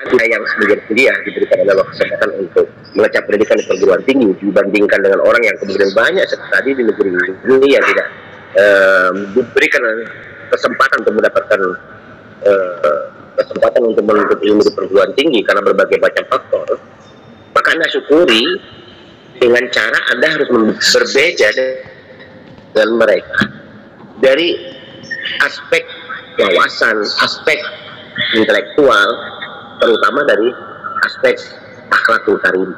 ada yang sebagian kuliah diberikan adalah kesempatan untuk mengecap pendidikan di perguruan tinggi dibandingkan dengan orang yang kemudian banyak sekali di negeri ini yang tidak diberikan kesempatan untuk mendapatkan kesempatan untuk menuntut ilmu di perguruan tinggi karena berbagai macam faktor. Maka Anda syukuri dengan cara Anda harus berbeda dengan mereka dari aspek wawasan, aspek intelektual, terutama dari aspek akhlakul karim.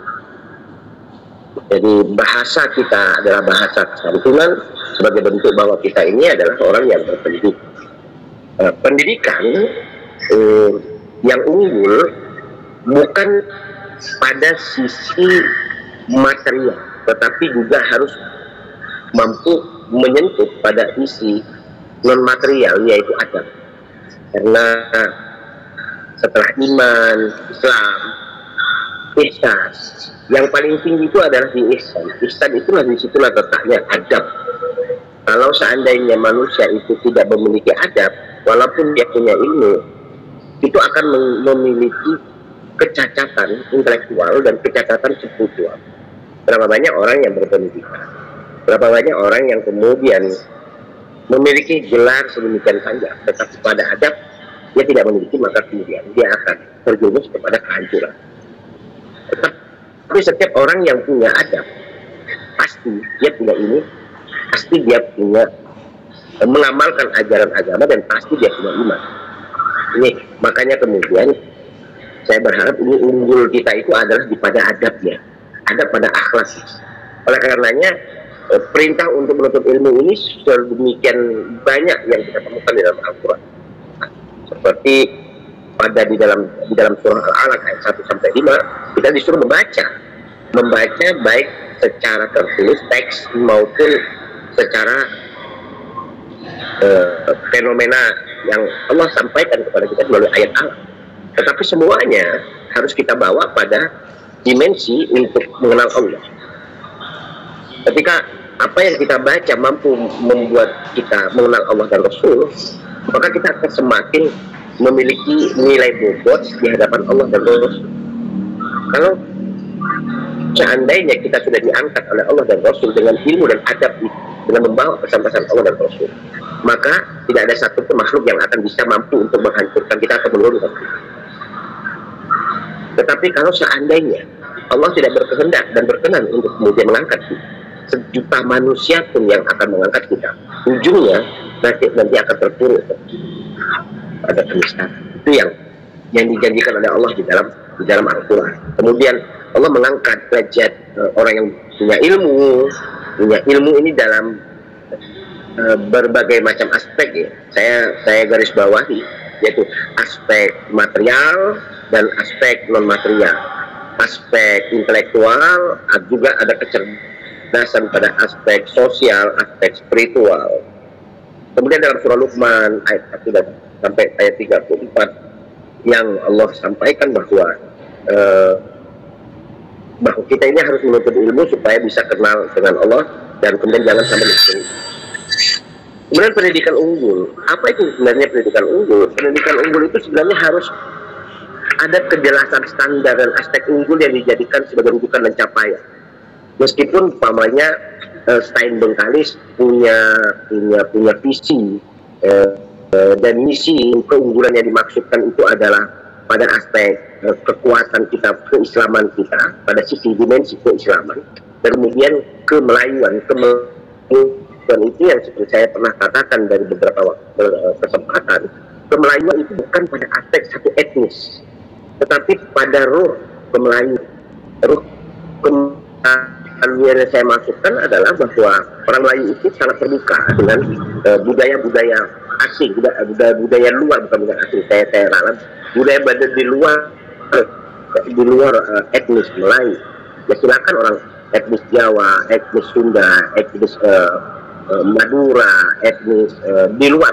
Jadi bahasa kita adalah bahasa kesantunan sebagai bentuk bahwa kita ini adalah orang yang berpendidik. Pendidikan yang unggul bukan pada sisi material, tetapi juga harus mampu menyentuh pada isi non material, yaitu adab. Karena setelah iman, Islam, ihsan, yang paling tinggi itu adalah di ihsan. Ihsan itulah disitulah letaknya adab. Kalau seandainya manusia itu tidak memiliki adab, walaupun dia punya ilmu, itu akan memiliki kecacatan intelektual dan kecacatan spiritual. Berapa banyak orang yang berpendidikan, berapa banyak orang yang kemudian memiliki gelar sedemikian panjang, tetapi pada adab dia tidak memiliki, maka kemudian dia akan terjerumus kepada kehancuran. Tapi setiap orang yang punya adab, pasti dia punya ini, pasti dia punya mengamalkan ajaran agama, dan pasti dia punya iman. Ini makanya kemudian saya berharap ini unggul kita itu adalah pada adabnya, adab pada akhlak. Oleh karenanya perintah untuk menuntut ilmu ini sedemikian banyak yang kita temukan di dalam Al-Quran. Seperti di dalam surah Al-Alaq ayat 1 sampai 5, kita disuruh membaca baik secara tertulis teks maupun secara fenomena yang Allah sampaikan kepada kita melalui ayat Allah. Tetapi semuanya harus kita bawa pada dimensi untuk mengenal Allah. Ketika apa yang kita baca mampu membuat kita mengenal Allah dan Rasul, maka kita akan semakin memiliki nilai bobot di hadapan Allah dan Rasul. Kalau seandainya kita sudah diangkat oleh Allah dan Rasul dengan ilmu dan adab, dengan membawa pesan-pesan Allah dan Rasul, maka tidak ada satupun makhluk yang akan bisa mampu untuk menghancurkan kita atau menurunkan kita. Tetapi kalau seandainya Allah tidak berkehendak dan berkenan untuk kemudian mengangkat kita, sejuta manusia pun yang akan mengangkat kita, ujungnya nanti akan terpuruk pada penistaan. Itu yang dijanjikan oleh Allah di dalam Al-Quran. Kemudian Allah mengangkat derajat orang yang punya ilmu ini dalam berbagai macam aspek, ya. Saya garis bawahi, yaitu aspek material dan aspek non material, aspek intelektual, juga ada kecerdasan pada aspek sosial, aspek spiritual. Kemudian dalam surah Luqman ayat 1 sampai ayat 34 yang Allah sampaikan bahwa kita ini harus menuntut ilmu supaya bisa kenal dengan Allah dan kemudian jangan sampai miskin. Kemudian pendidikan unggul, apa itu sebenarnya pendidikan unggul? Pendidikan unggul itu sebenarnya harus ada kejelasan standar dan aspek unggul yang dijadikan sebagai rujukan dan capaian. Meskipun umpamanya Stein Bengkalis punya visi dan misi, keunggulan yang dimaksudkan itu adalah pada aspek kekuatan kita, keislaman kita, pada sisi dimensi keislaman, dan kemudian kemelayuan dan itu yang seperti saya pernah katakan dari beberapa kesempatan, kemelayuan itu bukan pada aspek satu etnis, tetapi pada ruh kemelayuan. Ruh yang saya masukkan adalah bahwa orang Melayu itu sangat terbuka dengan budaya-budaya asing, budaya luar, bukan asing. Saya ralat budaya di luar etnis Melayu. Ya silakan orang etnis Jawa, etnis Sunda, etnis Madura, etnis di luar,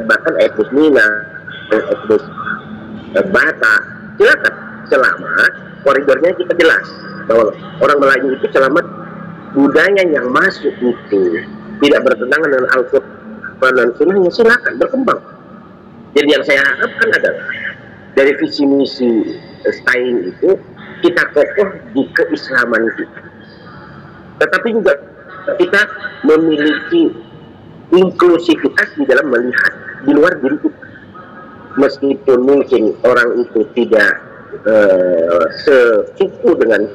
bahkan etnis Minang, etnis Batak, silakan, selama koridornya kita jelas bahwa orang Melayu itu selama budaya yang masuk itu tidak bertentangan dengan Al-Quran dan Sunnah, silakan berkembang. Jadi yang saya harapkan adalah dari visi misi STAIN itu kita kokoh di keislaman kita, tetapi juga kita memiliki inklusivitas di dalam melihat di luar diri kita. Meskipun mungkin orang itu tidak sesuku dengan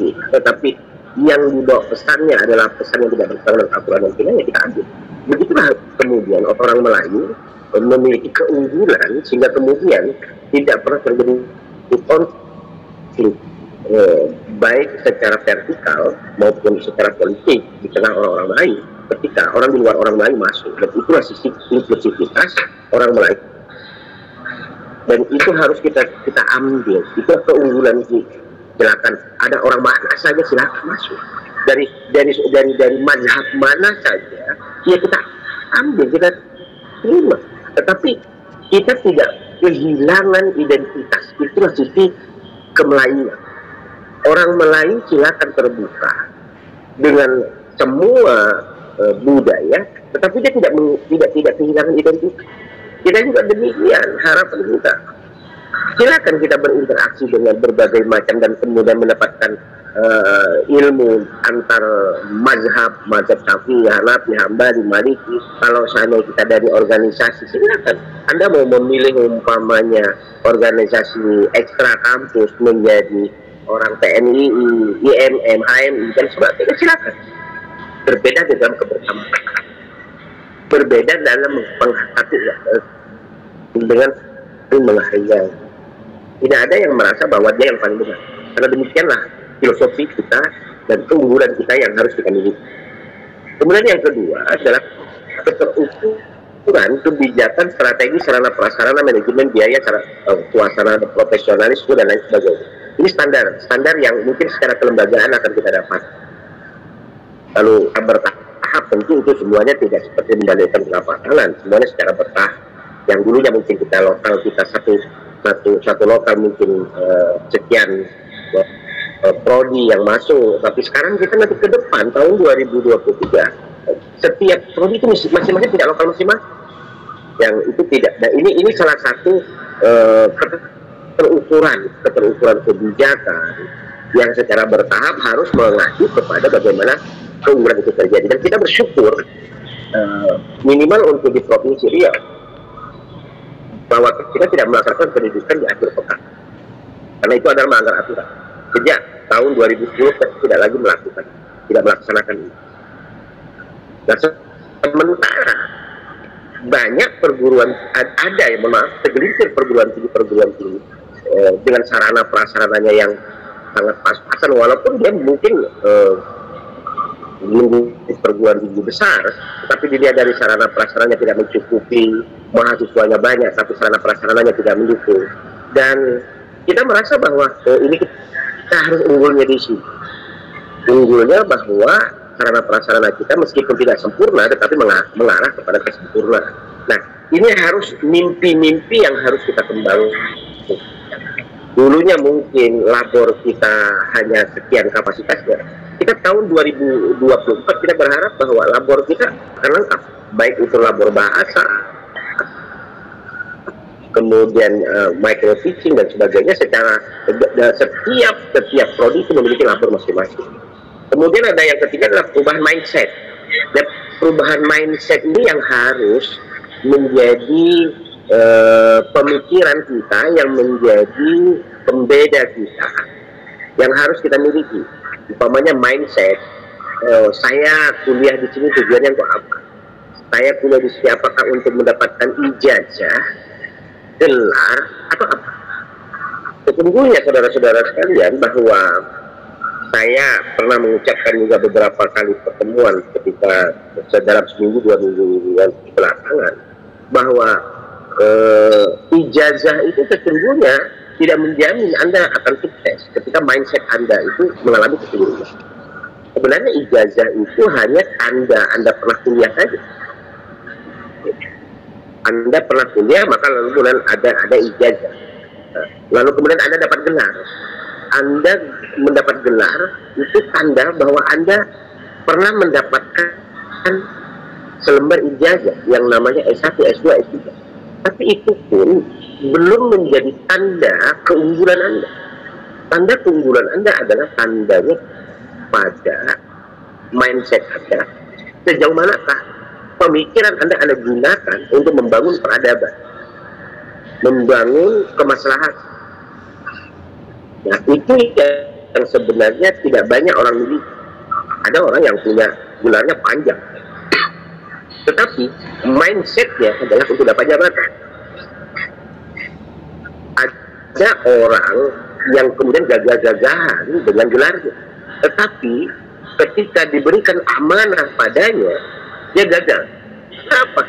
kita, tetapi yang dibawa pesannya adalah pesan yang tidak bertentangan dengan Al-Quran dan Sunnah, ya kita ambil. Begitulah kemudian orang Melayu memiliki keunggulan sehingga kemudian tidak pernah terjadi konflik baik secara vertikal maupun secara politik di tengah orang-orang Melayu ketika orang di luar orang Melayu masuk. Dan itulah sisi inklusivitas orang Melayu, dan itu harus kita ambil. Itu keunggulan kita. Silakan, ada orang mana saja silakan masuk, dari mazhab mana saja ya kita ambil, kita terima, tetapi kita tidak kehilangan identitas. Itulah sisi kemelayuan. Orang Melayu silakan terbuka dengan semua budaya, tetapi dia tidak kehilangan identitas. Kita juga demikian, harapan kita. Silakan kita berinteraksi dengan berbagai macam dan kemudian mendapatkan ilmu antar mazhab Syafi'i, Hanafi, Hambali, Maliki. Kalau seandainya kita dari organisasi, silakan. Anda mau memilih umpamanya organisasi ekstra kampus menjadi orang TNI, IMM, HMI dan sebagainya, silakan. Berbeda dalam kebersamaan, berbeda dalam menghadapi dengan menghargai. Tidak ada yang merasa bahwa dia yang paling benar. Karena demikianlah filosofi kita dan keunggulan kita yang harus kita miliki. Kemudian yang kedua adalah keterukuran kebijakan strategi sarana prasarana manajemen biaya suasana profesionalisme dan lain sebagainya. Ini standar yang mungkin secara kelembagaan akan kita dapat. Lalu bertahap tentu itu semuanya tidak seperti membandingkan di lapangan, semuanya secara bertahap. Yang dulunya mungkin kita lokal, kita satu lokal mungkin sekian prodi yang masuk, tapi sekarang kita nanti ke depan tahun 2023 setiap prodi itu masing-masing tidak lokal masing-masing, yang itu tidak. Dan ini salah satu keterukuran kebijakan yang secara bertahap harus mengacu kepada bagaimana keunggulan itu terjadi. Dan kita bersyukur minimal untuk di Provinsi Riau bahwa kita tidak melaksanakan pendidikan di akhir pekan, karena itu adalah melanggar aturan. Sejak tahun 2010 kita tidak lagi tidak melaksanakan ini. Nah, sementara banyak perguruan ada yang segelintir perguruan tinggi dengan sarana prasarananya yang sangat pas-pasan, walaupun dia mungkin perguruan tinggi besar, tapi dilihat dari sarana prasarananya tidak mencukupi, mahasiswanya banyak tapi sarana prasarananya tidak mendukung, dan kita merasa bahwa ini kita harus unggulnya di sini. Unggulnya bahwa sarana prasarana kita meskipun tidak sempurna tetapi mengarah kepada kesempurnaan. Nah, ini harus mimpi-mimpi yang harus kita kembangkan. Dulunya mungkin labor kita hanya sekian kapasitasnya. Kita tahun 2024 kita berharap bahwa labor kita akan lengkap, baik itu labor bahasa, kemudian micro teaching dan sebagainya. Secara setiap prodi itu memiliki labor masing-masing. Kemudian ada yang ketiga adalah perubahan mindset. Dan perubahan mindset ini yang harus menjadi pemikiran kita, yang menjadi pembeda kita, yang harus kita miliki. Umpamanya mindset, saya kuliah di sini tujuannya untuk apa? Saya kuliah di sini apakah untuk mendapatkan ijazah, gelar, atau apa? Sesungguhnya saudara-saudara sekalian, bahwa saya pernah mengucapkan juga beberapa kali pertemuan ketika dalam seminggu 2 minggu belakangan, bahwa ijazah itu sesungguhnya tidak menjamin Anda akan sukses ketika mindset Anda itu mengalami kesulitan. Sebenarnya ijazah itu hanya Anda pernah kuliah saja. Anda pernah kuliah, maka lalu kemudian ada ijazah. Lalu kemudian Anda dapat gelar. Anda mendapat gelar itu tanda bahwa Anda pernah mendapatkan selembar ijazah yang namanya S1, S2, S3. Tapi itu pun belum menjadi tanda keunggulan Anda. Tanda keunggulan Anda adalah tandanya pada mindset Anda. Sejauh manakah pemikiran Anda gunakan untuk membangun peradaban, membangun kemaslahatan. Nah, itu yang sebenarnya tidak banyak orang miliki. Ada orang yang punya gelarnya panjang, tetapi mindsetnya adalah untuk dapat jabatan. Ada orang yang kemudian gagah-gagahan dengan gelarnya, tetapi ketika diberikan amanah padanya, dia gagal. Kenapa?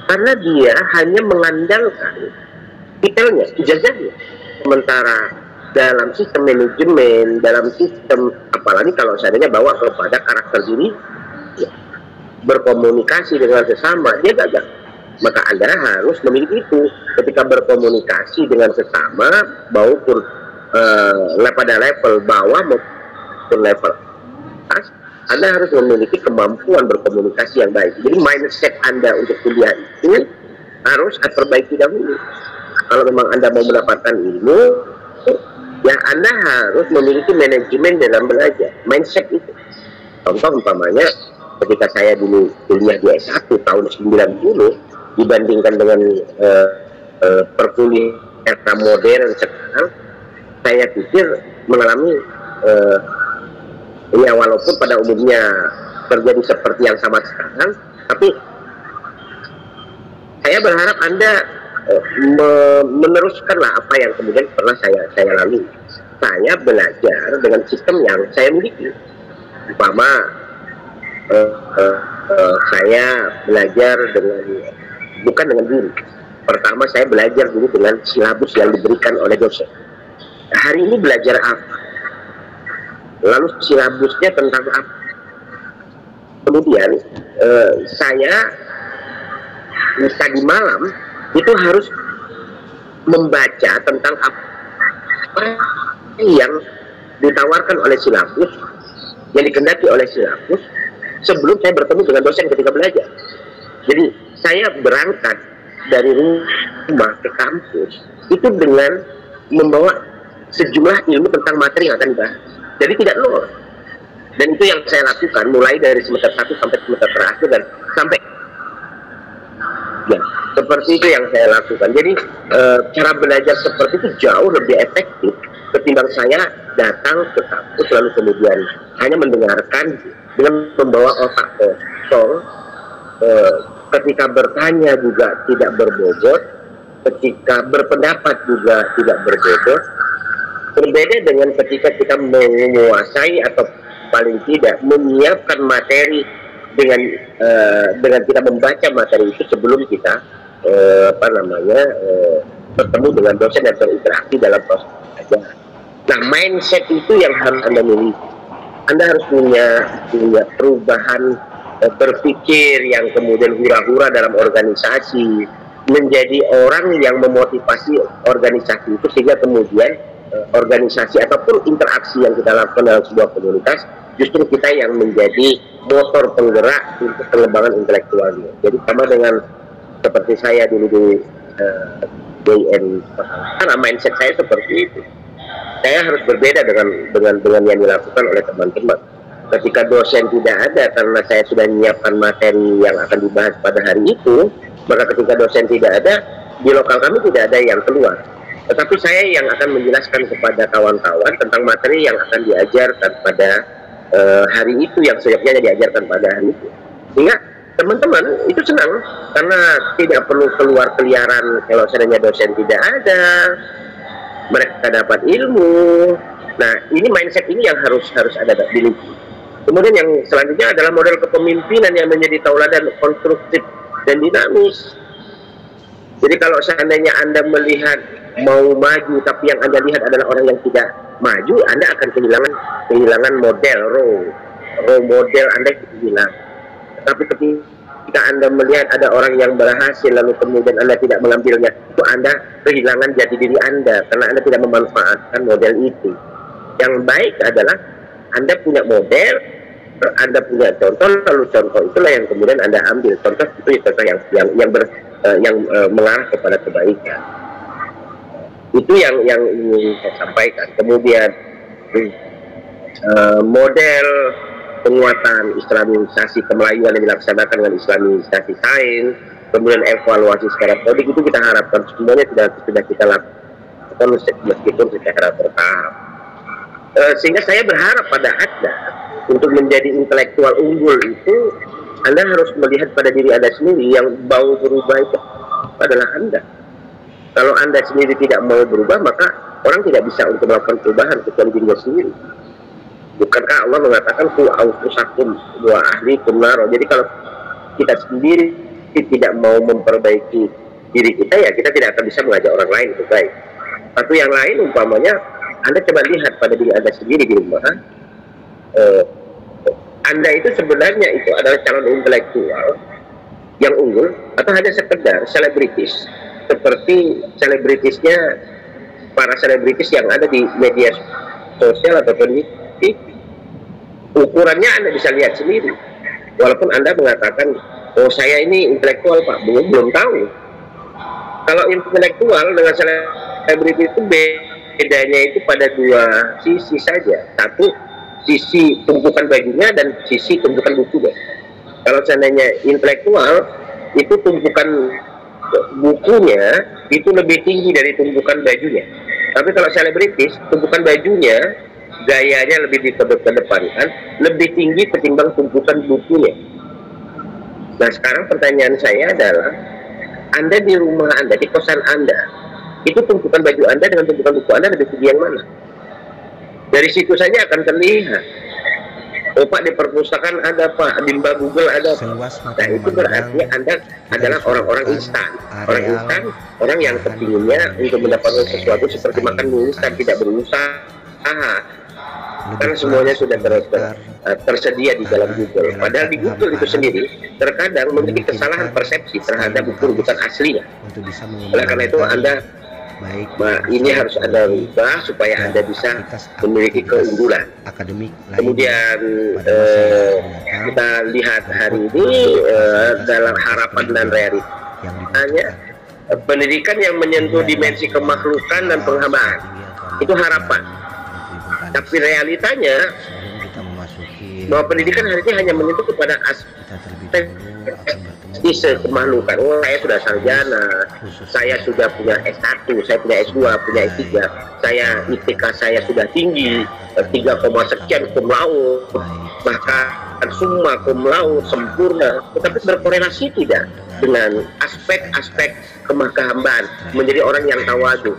Karena dia hanya mengandalkan titelnya, ijazahnya. Sementara dalam sistem manajemen, dalam sistem, apalagi kalau seandainya bawa kepada karakter diri, ya, berkomunikasi dengan sesama, dia gagal. Maka Anda harus memiliki itu. Ketika berkomunikasi dengan sesama, maupun pada level bawah maupun level atas, Anda harus memiliki kemampuan berkomunikasi yang baik. Jadi mindset Anda untuk kuliah itu harus diperbaiki dahulu. Kalau memang Anda mau mendapatkan ilmu, ya Anda harus memiliki manajemen dalam belajar. Mindset itu. Contoh umpamanya, ketika saya dulu kuliah di S1 tahun 90, dibandingkan dengan perkuliahan modern sekarang, saya pikir mengalami ya walaupun pada umumnya terjadi seperti yang sama sekarang, tapi saya berharap Anda meneruskanlah apa yang kemudian pernah saya lalui. Saya belajar dengan sistem yang saya miliki. Umpama saya belajar dengan bukan dengan guru. Pertama saya belajar dulu dengan silabus yang diberikan oleh dosen. Hari ini belajar apa? Lalu silabusnya tentang apa? Kemudian saya tadi malam itu harus membaca tentang apa yang ditawarkan oleh silabus, yang dikendaki oleh silabus, sebelum saya bertemu dengan dosen ketika belajar. Jadi saya berangkat dari rumah ke kampus itu dengan membawa sejumlah ilmu tentang materi yang akan dibahas. Jadi tidak nol. Dan itu yang saya lakukan mulai dari semester 1 sampai semester terakhir dan sampai ya, seperti itu yang saya lakukan. Jadi cara belajar seperti itu jauh lebih efektif ketimbang saya datang ke kampus lalu kemudian hanya mendengarkan dengan membawa otak kosong. Ketika bertanya juga tidak berbobot, ketika berpendapat juga tidak berbobot. Berbeda dengan ketika kita menguasai atau paling tidak menyiapkan materi dengan kita membaca materi itu sebelum kita bertemu dengan dosen dan berinteraksi dalam proses belajar. Nah, mindset itu yang harus Anda miliki. Anda harus punya perubahan berpikir yang kemudian hura-hura dalam organisasi, menjadi orang yang memotivasi organisasi itu sehingga kemudian organisasi ataupun interaksi yang kita lakukan dalam sebuah komunitas justru kita yang menjadi motor penggerak untuk pengembangan intelektualnya. Jadi sama dengan seperti saya dulu di DN, karena mindset saya seperti itu. Saya harus berbeda dengan yang dilakukan oleh teman-teman. Ketika dosen tidak ada karena saya sudah menyiapkan materi yang akan dibahas pada hari itu, maka ketika dosen tidak ada, di lokal kami tidak ada yang keluar. Tetapi saya yang akan menjelaskan kepada kawan-kawan tentang materi yang akan diajarkan pada hari itu, yang seyogyanya diajarkan pada hari itu. Sehingga teman-teman itu senang karena tidak perlu keluar keliaran kalau seandainya dosen tidak ada, mereka dapat ilmu. Nah, ini mindset ini yang harus ada dimiliki. Kemudian yang selanjutnya adalah model kepemimpinan yang menjadi tauladan konstruktif dan dinamis. Jadi kalau seandainya Anda melihat mau maju tapi yang Anda lihat adalah orang yang tidak maju, Anda akan kehilangan model role model Anda hilang. Tapi ketika Anda melihat ada orang yang berhasil lalu kemudian Anda tidak mengambilnya, itu Anda kehilangan jati diri Anda karena Anda tidak memanfaatkan model itu. Yang baik adalah Anda punya model, Anda punya contoh, lalu contoh itulah yang kemudian Anda ambil. Contoh itu contoh yang mengarah kepada kebaikan. Itu yang ingin saya sampaikan. Kemudian model penguatan Islamisasi kemelayuan yang dilaksanakan dengan Islamisasi sains, kemudian evaluasi secara politik, itu kita harapkan semuanya sudah kita lakukan meskipun secara bertahap. Sehingga saya berharap pada Anda untuk menjadi intelektual unggul itu Anda harus melihat pada diri Anda sendiri. Yang mau berubah itu adalah Anda. Kalau Anda sendiri tidak mau berubah, maka orang tidak bisa untuk melakukan perubahan kecuali dirinya sendiri. Bukankah Allah mengatakan ku aufusakum wa ahlikum nar. Jadi kalau kita sendiri tidak mau memperbaiki diri kita, ya kita tidak akan bisa mengajak orang lain untuk baik. Satu yang lain umpamanya, Anda coba lihat pada diri Anda sendiri di rumah. Anda itu sebenarnya itu adalah calon intelektual yang unggul atau hanya sekedar selebritis seperti selebritisnya para selebritis yang ada di media sosial ataupun di TV. Ukurannya Anda bisa lihat sendiri. Walaupun Anda mengatakan, oh saya ini intelektual Pak, belum tahu. Kalau intelektual dengan selebritis itu bedanya itu pada dua sisi saja. Satu, sisi tumpukan bajunya dan sisi tumpukan bukunya. Kalau seandainya intelektual, itu tumpukan bukunya itu lebih tinggi dari tumpukan bajunya. Tapi kalau selebritis, tumpukan bajunya gayanya lebih dikedepankan, lebih tinggi ketimbang tumpukan bukunya. Nah sekarang pertanyaan saya adalah, Anda di rumah Anda, di kosan Anda, itu tumpukan baju Anda dengan tumpukan buku Anda lebih tinggi yang mana? Dari situ saja akan terlihat. Oh Pak, di perpustakaan ada Pak, di Google ada Pak. Nah itu berarti Anda adalah orang-orang instan. Orang instan, orang yang kepinginnya untuk mendapatkan sesuatu seperti makan mie instan, tidak berusaha. Karena semuanya sudah tersedia di dalam Google. Padahal di Google itu sendiri terkadang memiliki kesalahan persepsi terhadap rujukan aslinya. Oleh karena itu Anda ini harus Anda rubah supaya Anda bisa memiliki keunggulan. Kemudian kita lihat hari ini dalam harapan dan realitanya, pendidikan yang menyentuh dimensi kemakhlukan dan penghambaan itu harapan. Tapi realitanya bahwa pendidikan hari ini hanya menyentuh kepada aspek kemakhlukan. Oh, saya sudah sarjana, saya sudah punya S1, saya punya S2, punya S3, saya IPK saya sudah tinggi, 3, sekian cum laude, bahkan summa cum laude sempurna, tetapi berkorelasi tidak dengan aspek-aspek kehambaan, menjadi orang yang tawadu.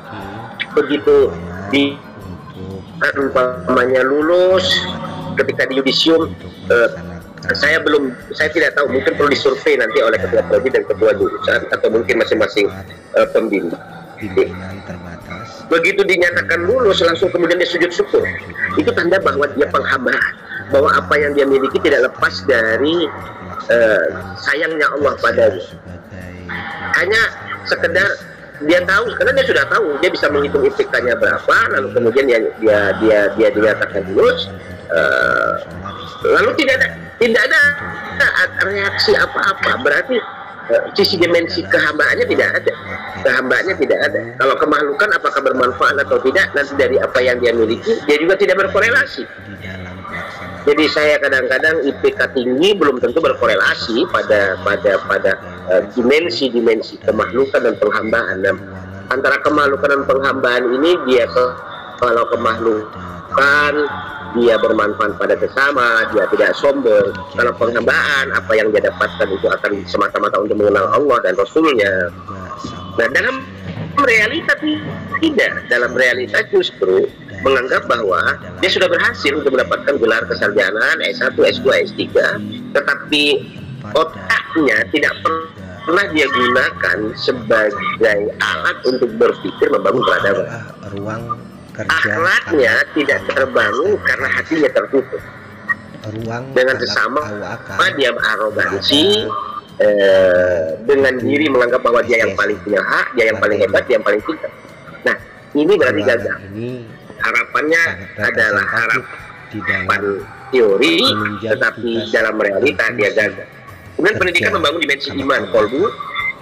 Begitu di umpamanya lulus, ketika di yudisium, saya tidak tahu, mungkin perlu disurvei nanti oleh ketua prodi dan ketua jurusan atau mungkin masing-masing pembimbing. Begitu dinyatakan lulus, langsung kemudian dia sujud syukur. Itu tanda bahwa dia penghambaan, bahwa apa yang dia miliki tidak lepas dari sayangnya Allah padanya. Hanya sekedar dia tahu, karena dia sudah tahu, dia bisa menghitung IPK-nya berapa, lalu kemudian dia dinyatakan lulus, lalu tidak ada reaksi apa-apa. Berarti sisi dimensi kehambaannya tidak ada. Kehambaannya tidak ada. Kalau kemakhlukan apakah bermanfaat atau tidak, nanti dari apa yang dia miliki, dia juga tidak berkorelasi. Jadi saya kadang-kadang IPK tinggi belum tentu berkorelasi pada dimensi-dimensi kemakhlukan dan penghambaan. Dan antara kemakhlukan dan penghambaan ini, dia kalau kemakhlukan dia bermanfaat pada sesama, dia tidak sombong. Kalau penghambaan, apa yang dia dapatkan itu akan semata-mata untuk mengenal Allah dan Rasulnya. Nah dalam realita tidak, dalam realita justru menganggap bahwa dia sudah berhasil untuk mendapatkan gelar kesarjanaan S1, S2, S3, tetapi otaknya tidak pernah dia gunakan sebagai alat untuk berpikir membangun peradaban. Akhlaknya tidak terbangun karena hatinya tertutup. Dengan sesama dia arogansi, dengan diri menganggap bahwa dia yang paling punya hak, dia yang paling hebat, dia yang paling pintar. Nah ini berarti gagal. Harapannya adalah harapan teori, tetapi dalam realita dia gagal. Kemudian pendidikan membangun dimensi iman, kolbu,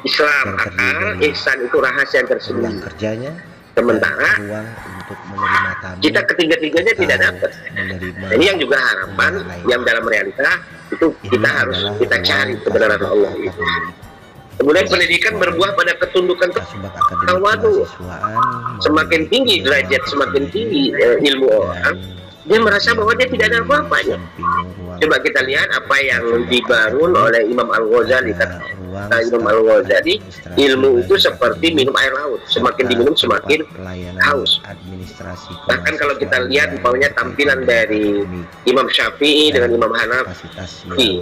Islam akal, ihsan itu rahasia yang tersembunyi. Kerjanya, sementara ruang untuk menerima tamu, kita ketiga-tiganya tidak dapat. Ini yang juga harapan yang dalam realita itu kita harus kita cari kebenaran Allah itu. Kemudian pendidikan berbuah pada ketundukan tawadu. Semakin tinggi derajat, semakin tinggi ilmu orang, dia merasa bahwa dia tidak ada apa-apanya. Coba kita lihat apa yang dibangun oleh Imam Al-Ghazali. Kata Imam Al-Ghazali, ilmu itu seperti minum air laut, semakin diminum semakin haus. Bahkan kalau kita lihat umpamanya tampilan dari Imam Syafi'i dengan Imam Hanafi,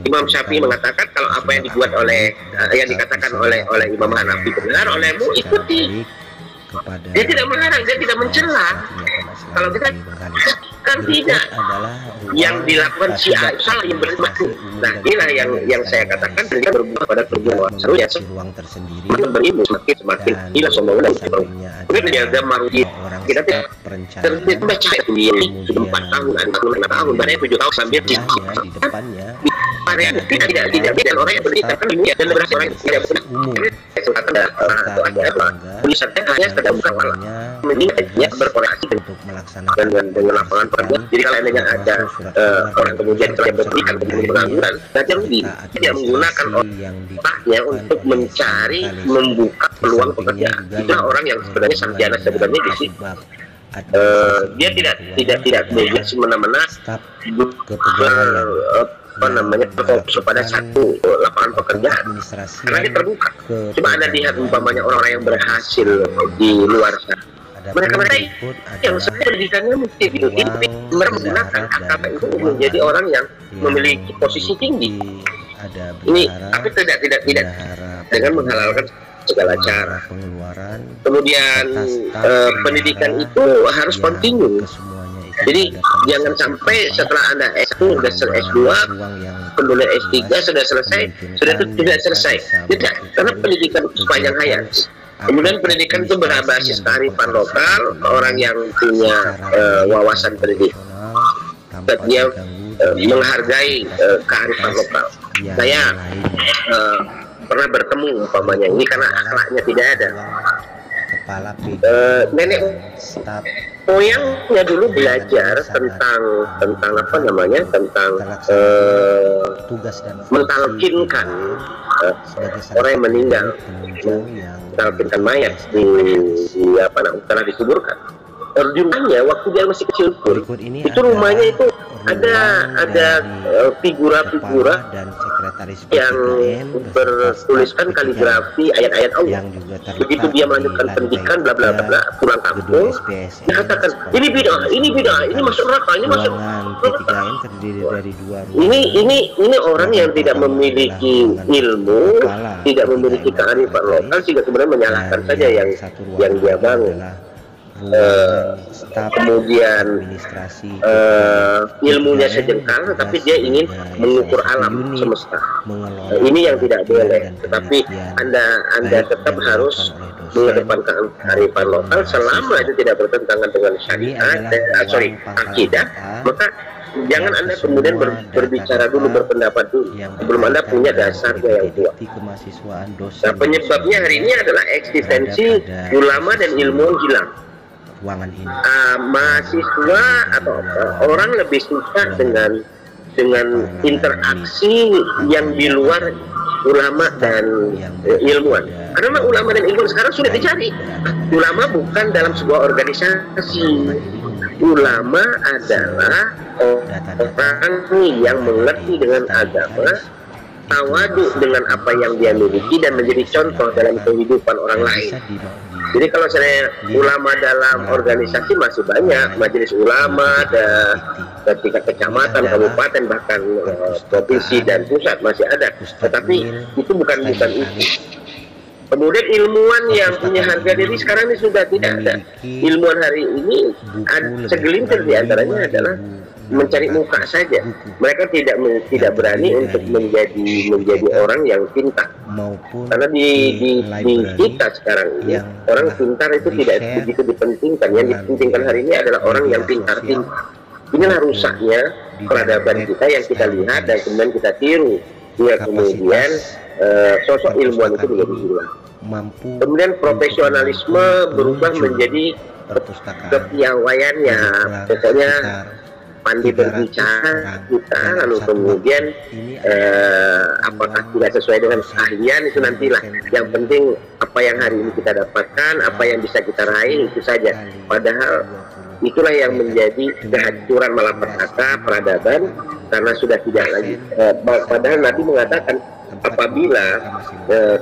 Imam Syafi'i mengatakan kalau apa yang dibuat oleh yang dikatakan oleh Imam Hanafi benar, olehmu ikuti. Dia tidak melarang, dia tidak mencela. Kalau kita kan tidak, yang dilakukan si A salah, yang bermakna. Nah, inilah yang saya katakan dia berbuah pada tujuan seru ya. Berilmu semakin hilang semua dan kemudian menjaga marudi. Kita tidak terbaca dia 4 tahun, 6 tahun, bahkan 7 tahun sambil di depannya. Tidak dan orang yang berita kan dunia dan beberapa orang yang tidak hanya sedang buka kepala mendingnya berkoreksi dengan lapangan pekerjaan. Jadi kalau adanya ada orang kemudian telah berikan pengangguran, nanti rugi. Tidak menggunakan otaknya untuk mencari membuka peluang pekerjaan. Itulah orang yang sebenarnya sarjana sebenarnya di sini. Dia tidak bebas semena-mena fokus pada satu lapangan pekerjaan karena dia terbuka. Coba Anda lihat umpamanya orang-orang yang berhasil di luar sana, mereka yang pendidikannya mesti itu menggunakan akal itu menjadi orang yang memiliki posisi tinggi. Ini tapi tidak dengan menghalalkan segala cara. Kemudian pendidikan itu harus kontinu. Jadi jangan sampai setelah Anda S1 sudah S2, kemudian S3 sudah selesai, sudah itu tidak selesai. Tidak, karena pendidikan sepanjang hayat. Kemudian pendidikan itu berbasis kearifan lokal, orang yang punya wawasan pendidikan, dia menghargai kearifan lokal. Saya pernah bertemu umpamanya ini karena akhlaknya tidak ada. Nenek moyangnya dulu belajar tentang apa namanya, tentang mentalkinkan orang yang meninggal, mentalkinkan mayat di apa namanya setelah dikuburkan. Di rumahnya waktu dia masih kecil pun itu rumahnya itu ada figura-figura yang bertuliskan kaligrafi ayat-ayat Allah. Begitu dia melanjutkan pendidikan bla bla bla pulang kampung, dia katakan ini bid'ah, ini masuk neraka, ini masuk neraka. Ini orang yang tidak memiliki ilmu, tidak memiliki kearifan lokal, sehingga sebenarnya menyalahkan saja yang dia bangun. Kemudian ilmunya sejengkal, tetapi dia ingin mengukur alam semesta. Ini yang tidak boleh. Tetapi anda tetap harus mengedepankan kearifan lokal selama itu tidak bertentangan dengan syariat, akidah. Maka jangan Anda kemudian berbicara dulu, berpendapat dulu sebelum Anda punya dasarnya yang kuat. Nah, penyebabnya hari ini adalah eksistensi ulama dan ilmuwan hilang. Mahasiswa atau orang lebih suka dengan interaksi yang di luar ulama dan ilmuwan. Karena ulama dan ilmuwan sekarang sudah dicari. Ulama bukan dalam sebuah organisasi. Ulama adalah orang yang mengerti dengan agama, tawadu dengan apa yang dia miliki dan menjadi contoh dalam kehidupan orang lain. Jadi kalau saya ulama dalam organisasi masih banyak, majelis ulama ada tingkat kecamatan, kabupaten, bahkan provinsi dan pusat masih ada. Tetapi itu bukan itu. Kemudian ilmuwan yang punya harga diri sekarang ini sudah tidak ada. Ilmuwan hari ini segelintir di antaranya adalah mencari muka saja. Mereka tidak berani untuk menjadi orang yang pintar. Karena di kita sekarang ini orang pintar itu tidak begitu dipentingkan. Yang dipentingkan hari ini adalah orang yang pintar-pintar. Inilah rusaknya peradaban kita yang kita lihat dan kemudian kita tiru. Ya, kemudian sosok ilmuwan itu menjadi hilang. mampu Kemudian profesionalisme berubah menjadi perpustakaan kepiawaiannya, pokoknya pandai berbicara kita, lalu kemudian apakah tidak sesuai dengan keahlian itu nantilah. Yang penting apa yang hari ini kita dapatkan, apa yang bisa kita raih itu saja. Padahal itulah yang menjadi kehancuran malapetaka peradaban, karena sudah tidak lagi. Padahal Nabi mengatakan apabila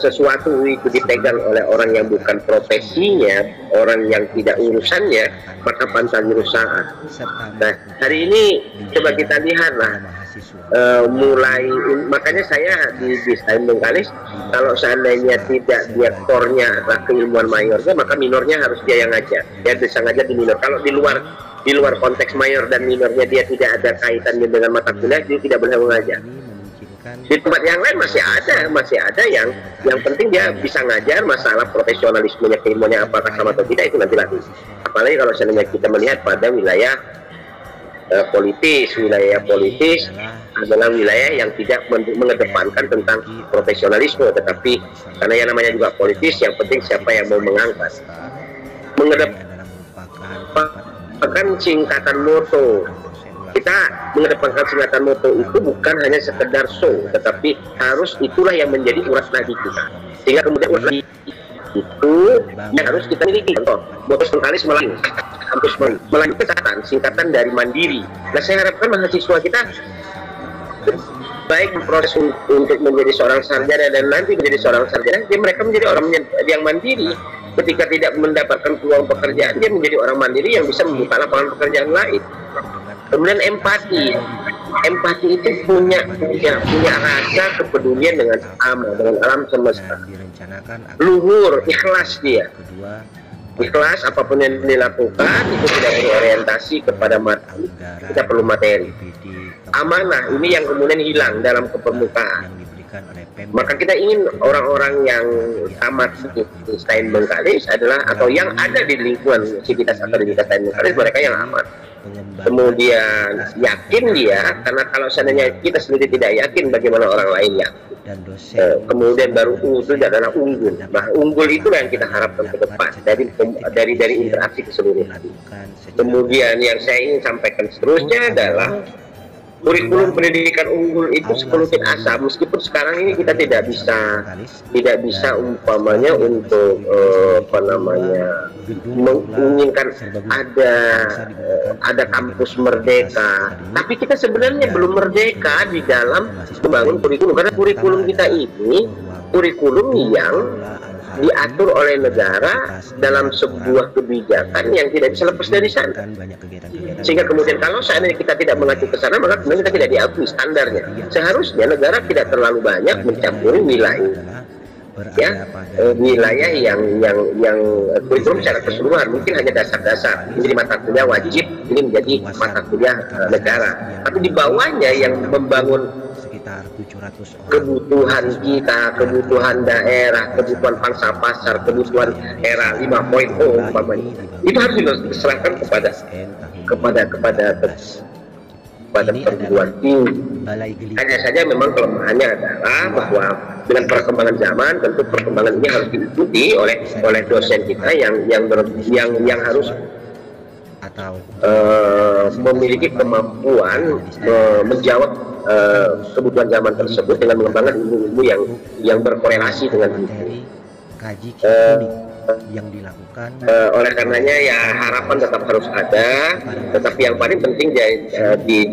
sesuatu itu dipegang oleh orang yang bukan profesinya, orang yang tidak urusannya, maka pantas dirusak. Nah, hari ini coba kita lihatlah, mulai makanya saya di Stein Bengkalis, kalau seandainya tidak dia core-nya adalah keilmuan mayornya, maka minornya harus dia yang ngajar. Dia bisa ngajar di minor. Kalau di luar konteks mayor dan minornya dia tidak ada kaitannya dengan mata kuliah, dia tidak boleh mengajar. Di tempat yang lain masih ada yang penting dia bisa ngajar. Masalah profesionalismenya, keilmuannya apakah sama atau tidak itu nanti lagi. Apalagi kalau seandainya kita melihat pada wilayah politis adalah wilayah yang tidak mengedepankan tentang profesionalisme, tetapi karena yang namanya juga politis, yang penting siapa yang mau mengangkat, mengedepankan singkatan moto. Kita mengedepankan singkatan moto itu bukan hanya sekedar show, tetapi harus itulah yang menjadi urat nadi kita, sehingga kemudian urat nadi itu yang harus kita miliki. Contoh, moto Bengkalis Melayu, kampus Melayu kesehatan, singkatan dari mandiri. Nah, saya harapkan mahasiswa kita baik proses untuk menjadi seorang sarjana dan nanti menjadi seorang sarjana, mereka menjadi orang yang mandiri. Ketika tidak mendapatkan peluang pekerjaan, dia menjadi orang mandiri yang bisa membuka lapangan pekerjaan lain. Kemudian empati itu punya rasa kepedulian dengan alam semesta. Luhur, ikhlas dia. Ikhlas apapun yang dilakukan itu tidak berorientasi kepada materi, tidak perlu materi. Amanah ini yang kemudian hilang dalam kepermukaan. Maka kita ingin orang-orang yang tamat di Stein Bengkalis adalah, atau yang ada di lingkungan Civitas Akademika Stein Bengkalis, mereka yang amat. Kemudian yakin dia, karena kalau seandainya kita sendiri tidak yakin, bagaimana orang lain yakin. Kemudian baru itu adalah unggul. Nah, unggul itulah yang kita harapkan ke depan dari interaksi keseluruhan. Kemudian yang saya ingin sampaikan seterusnya adalah kurikulum pendidikan unggul itu sekelumit asa, meskipun sekarang ini kita tidak bisa umpamanya untuk menginginkan ada kampus merdeka, tapi kita sebenarnya belum merdeka di dalam membangun kurikulum, karena kurikulum kita ini kurikulum yang diatur oleh negara dalam sebuah kebijakan yang tidak bisa lepas dari sana. Sehingga kemudian kalau seandainya kita tidak mengacu ke sana, maka kemudian kita tidak diakui standarnya. Seharusnya negara tidak terlalu banyak mencampuri wilayah wilayah yang kurikulum secara keseluruhan. Mungkin hanya dasar-dasar menjadi mata kuliah wajib, ini menjadi mata kuliah negara, tapi di bawahnya yang membangun kebutuhan kita, kebutuhan daerah, kebutuhan pangsa pasar, kebutuhan era 5.0 umpamanya, itu harus diserahkan kepada perguruan tinggi. Hanya saja memang kelemahannya adalah bahwa dengan perkembangan zaman, tentu perkembangan ini harus diikuti oleh dosen kita yang harus memiliki kemampuan menjawab kebutuhan zaman tersebut dengan mengembangkan ilmu-ilmu yang berkorelasi dengan itu. Yang dilakukan oleh karenanya ya harapan tetap harus ada, tetapi yang paling penting di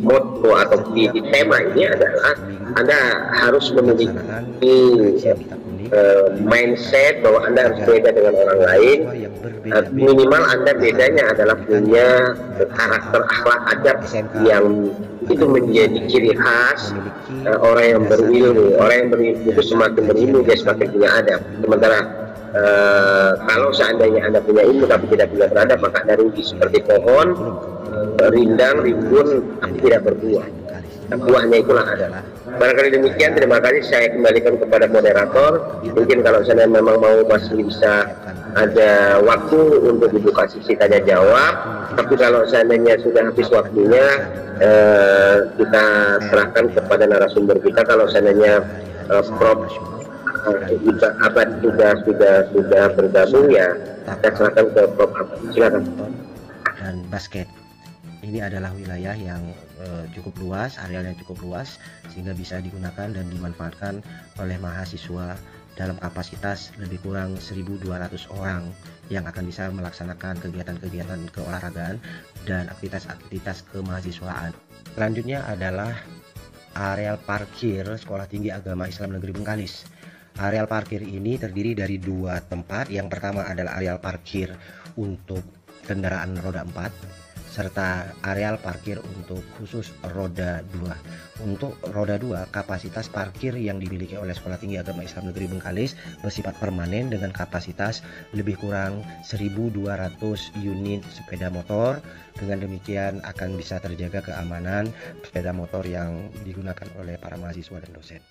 motto atau di tema ini adalah Anda harus memiliki mindset bahwa Anda harus beda dengan orang lain. Minimal Anda bedanya adalah punya karakter akhlak adab yang itu menjadi ciri khas orang yang berilmu. Orang yang berilmu itu semakin berilmu dia semakin punya adab. Sementara kalau seandainya Anda punya ilmu tapi tidak punya beradab, maka Anda rugi seperti pohon rindang, rimbun tapi tidak berbuah. Nah, buahnya itulah adalah. Barangkali demikian, terima kasih. Saya kembalikan kepada moderator. Mungkin kalau saya memang mau masih bisa ada waktu untuk dibuka sesi tanya jawab, tapi kalau seandainya sudah habis waktunya, kita serahkan kepada narasumber kita. Kalau seandainya Besar Prof Nasional juga sekaligus Abad Ketua sudah bergabung ya. Saya Takraw, silakan ke Prof Abad. Silakan. badminton, dan basket. Ini adalah wilayah yang cukup luas, arealnya cukup luas, sehingga bisa digunakan dan dimanfaatkan oleh mahasiswa dalam kapasitas lebih kurang 1.200 orang yang akan bisa melaksanakan kegiatan-kegiatan keolahragaan dan aktivitas-aktivitas kemahasiswaan. Selanjutnya adalah areal parkir Sekolah Tinggi Agama Islam Negeri Bengkalis. Areal parkir ini terdiri dari dua tempat. Yang pertama adalah areal parkir untuk kendaraan roda 4 serta areal parkir untuk khusus roda 2. Untuk roda 2, kapasitas parkir yang dimiliki oleh Sekolah Tinggi Agama Islam Negeri Bengkalis bersifat permanen dengan kapasitas lebih kurang 1.200 unit sepeda motor. Dengan demikian akan bisa terjaga keamanan sepeda motor yang digunakan oleh para mahasiswa dan dosen.